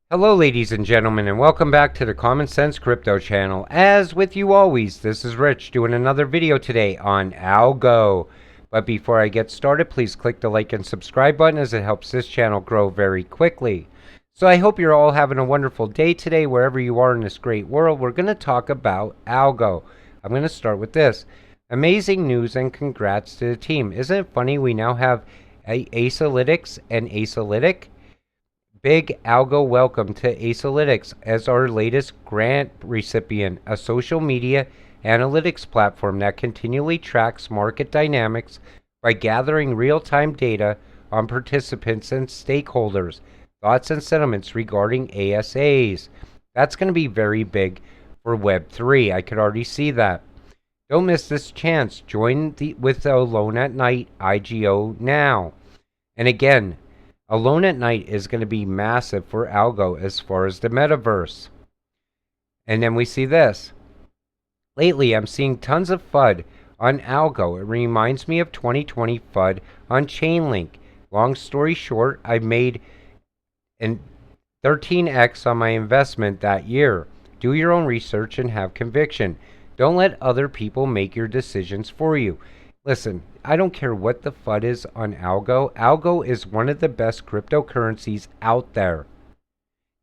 Hello ladies and gentlemen, and welcome back to the Common Sense Crypto channel. As with you always, this is Rich doing another video today on Algo. But before I get started, please click the like and subscribe button as it helps this channel grow very quickly. So I hope you're all having a wonderful day today wherever you are in this great world. We're going to talk about Algo. I'm going to start with this. Amazing news and congrats to the team. Isn't it funny we now have Asalytics and Asalytic? Big Algo welcome to Asalytics as our latest grant recipient, a social media analytics platform that continually tracks market dynamics by gathering real-time data on participants and stakeholders, thoughts and sentiments regarding ASAs. That's going to be very big for Web3. I could already see that. Don't miss this chance. Join with the Alone at Night IGO now. And again, Alone at Night is going to be massive for Algo as far as the metaverse. And then we see this. Lately, I'm seeing tons of FUD on Algo. It reminds me of 2020 FUD on Chainlink. Long story short, I made an 13x on my investment that year. Do your own research and have conviction. Don't let other people make your decisions for you. Listen, I don't care what the FUD is on Algo. Algo is one of the best cryptocurrencies out there.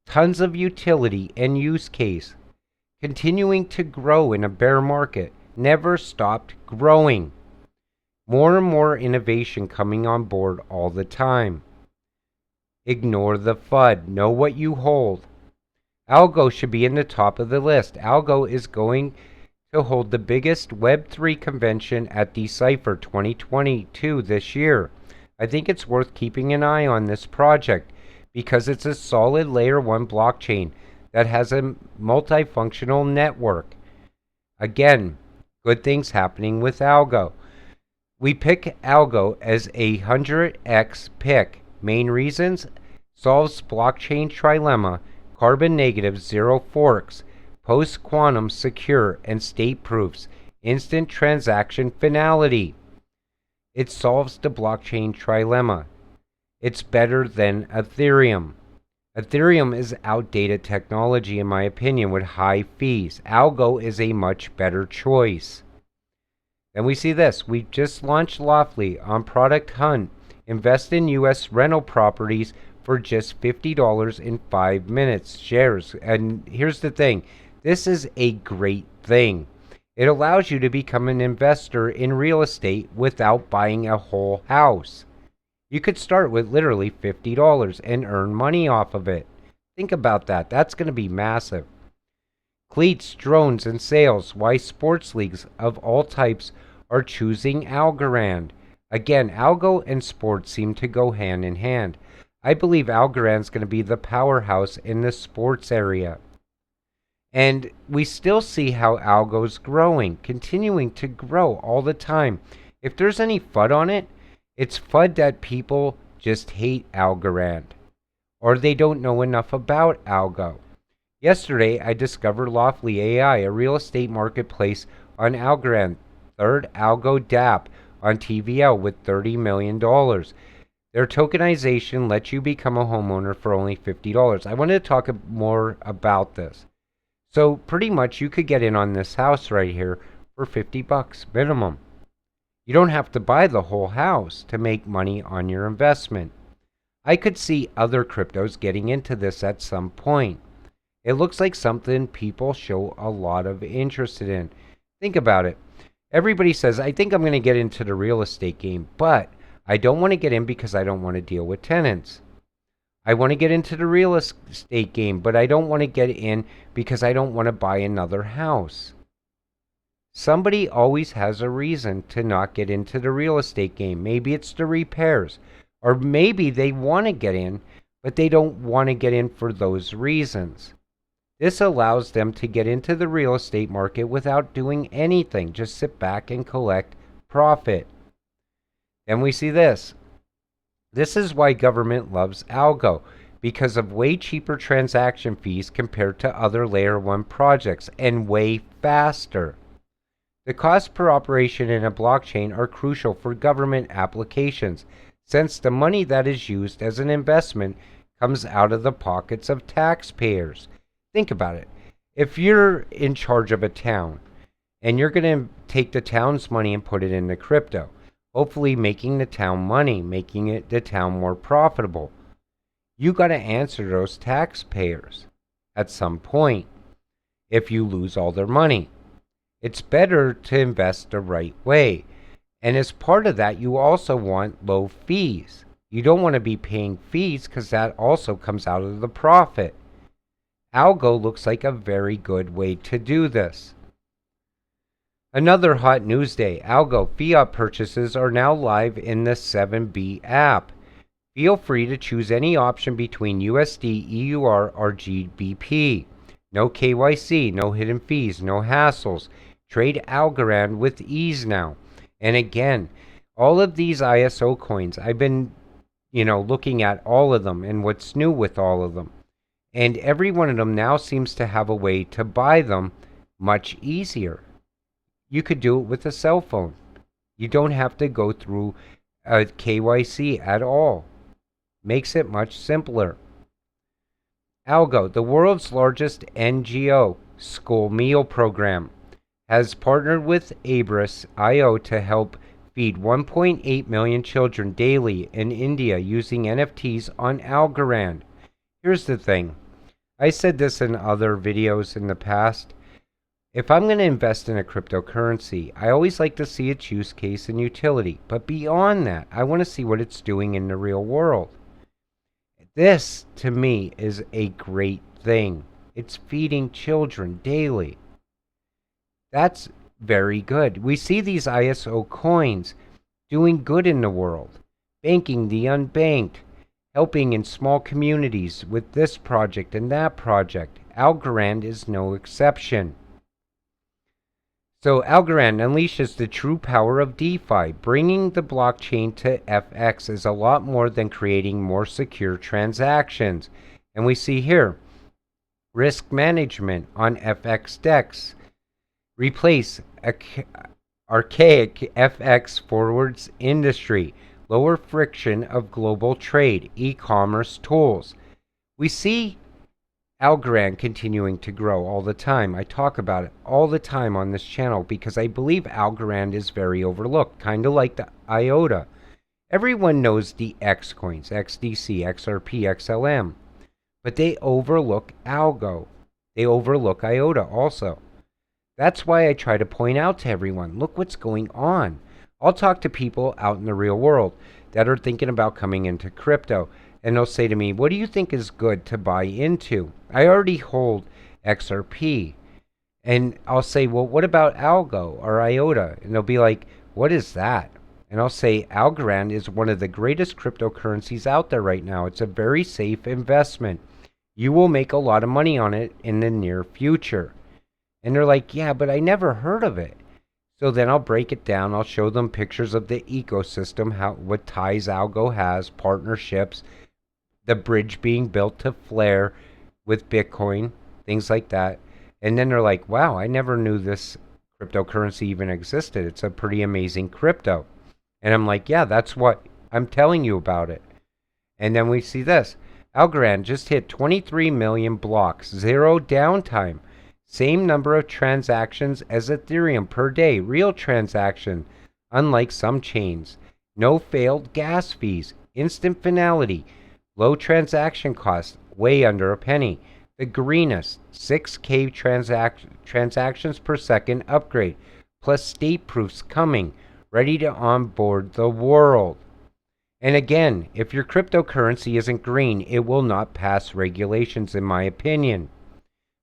Tons of utility and use case. Continuing to grow in a bear market. Never stopped growing. More and more innovation coming on board all the time. Ignore the FUD. Know what you hold. Algo should be in the top of the list. Algo is going to hold the biggest Web3 convention at Decipher 2022 this year. I think it's worth keeping an eye on this project because it's a solid layer 1 blockchain that has a multifunctional network. Again, good things happening with Algo. We pick Algo as a 100x pick. Main reasons: solves blockchain trilemma, carbon negative, zero forks, post-quantum secure and state proofs, instant transaction finality. It solves the blockchain trilemma. It's better than Ethereum. Ethereum is outdated technology in my opinion with high fees. Algo is a much better choice. Then we see this. We just launched Lawfully on Product Hunt. Invest in U.S. rental properties for just $50 in 5 minutes. Shares. And here's the thing. This is a great thing. It allows you to become an investor in real estate without buying a whole house. You could start with literally $50 and earn money off of it. Think about that. That's going to be massive. Cleats, drones, and sales. Why sports leagues of all types are choosing Algorand. Again, Algo and sports seem to go hand in hand. I believe Algorand is going to be the powerhouse in the sports area. And we still see how Algo's growing, continuing to grow all the time. If there's any FUD on it, it's FUD that people just hate Algorand, or they don't know enough about Algo. Yesterday, I discovered Lawfully AI, a real estate marketplace on Algorand, third Algo DApp on TVL with $30 million. Their tokenization lets you become a homeowner for only $50. I wanted to talk more about this. So pretty much you could get in on this house right here for $50 minimum. You don't have to buy the whole house to make money on your investment. I could see other cryptos getting into this at some point. It looks like something people show a lot of interest in. Think about it. Everybody says, I think I'm going to get into the real estate game, but I don't want to get in because I don't want to deal with tenants. I want to get into the real estate game, but I don't want to get in because I don't want to buy another house. Somebody always has a reason to not get into the real estate game. Maybe it's the repairs, or maybe they want to get in, but they don't want to get in for those reasons. This allows them to get into the real estate market without doing anything. Just sit back and collect profit. Then we see this. This is why government loves Algo, because of way cheaper transaction fees compared to other layer 1 projects, and way faster. The cost per operation in a blockchain are crucial for government applications, since the money that is used as an investment comes out of the pockets of taxpayers. Think about it. If you're in charge of a town and you're going to take the town's money and put it into crypto, hopefully making the town money, making the town more profitable, you got to answer those taxpayers at some point if you lose all their money. It's better to invest the right way. And as part of that, you also want low fees. You don't want to be paying fees because that also comes out of the profit. Algo looks like a very good way to do this. Another hot news day. Algo fiat purchases are now live in the 7B app. Feel free to choose any option between USD, EUR, or GBP. No KYC, no hidden fees, no hassles. Trade Algorand with ease now. And again, all of these ISO coins, I've been, looking at all of them and what's new with all of them. And every one of them now seems to have a way to buy them much easier. You could do it with a cell phone. You don't have to go through a KYC at all. Makes it much simpler. Algo, the world's largest NGO school meal program, has partnered with Abris.io to help feed 1.8 million children daily in India using NFTs on Algorand. Here's the thing. I said this in other videos in the past. If I'm going to invest in a cryptocurrency, I always like to see its use case and utility. But beyond that, I want to see what it's doing in the real world. This, to me, is a great thing. It's feeding children daily. That's very good. We see these ISO coins doing good in the world, banking the unbanked, helping in small communities with this project and that project. Algorand is no exception. So Algorand unleashes the true power of DeFi. Bringing the blockchain to FX is a lot more than creating more secure transactions. And we see here, risk management on FX DEX. Replace archaic FX forwards industry. Lower friction of global trade. E-commerce tools. We see Algorand continuing to grow all the time. I talk about it all the time on this channel because I believe Algorand is very overlooked, kind of like the IOTA. Everyone knows the X coins, XDC, XRP, XLM, but they overlook Algo. They overlook IOTA also. That's why I try to point out to everyone, look what's going on. I'll talk to people out in the real world that are thinking about coming into crypto. And they'll say to me, what do you think is good to buy into? I already hold XRP. And I'll say, well, what about Algo or IOTA? And they'll be like, what is that? And I'll say, Algorand is one of the greatest cryptocurrencies out there right now. It's a very safe investment. You will make a lot of money on it in the near future. And they're like, yeah, but I never heard of it. So then I'll break it down. I'll show them pictures of the ecosystem, what ties Algo has, partnerships, the bridge being built to Flare with Bitcoin, things like that. And then they're like, wow, I never knew this cryptocurrency even existed. It's a pretty amazing crypto. And I'm like, yeah, that's what I'm telling you about it. And then we see this. Algorand just hit 23 million blocks, 0 downtime. Same number of transactions as Ethereum per day, real transaction, unlike some chains. No failed gas fees, instant finality. Low transaction cost, way under a penny. The greenest, 6K transactions per second upgrade, plus state proofs coming, ready to onboard the world. And again, if your cryptocurrency isn't green, it will not pass regulations, in my opinion.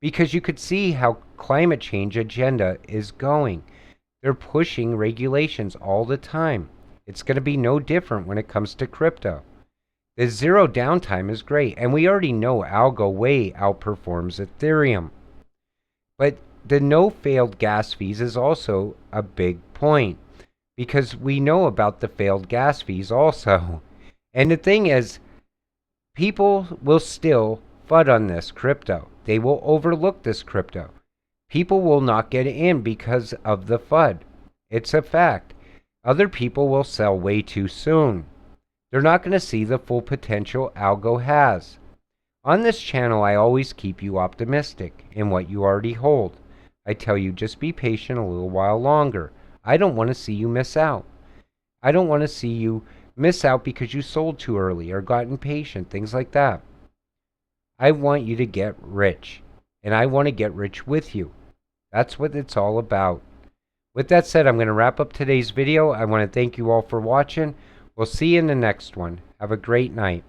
Because you could see how climate change agenda is going. They're pushing regulations all the time. It's going to be no different when it comes to crypto. The 0 downtime is great, and we already know Algo way outperforms Ethereum. But the no failed gas fees is also a big point, because we know about the failed gas fees also. And the thing is, people will still FUD on this crypto. They will overlook this crypto. People will not get in because of the FUD. It's a fact. Other people will sell way too soon. They're not going to see the full potential Algo has. On this channel, I always keep you optimistic in what you already hold. I tell you, just be patient a little while longer. I don't want to see you miss out. I don't want to see you miss out because you sold too early or got impatient, things like that. I want you to get rich, and I want to get rich with you. That's what it's all about. With that said, I'm going to wrap up today's video. I want to thank you all for watching. We'll see you in the next one. Have a great night.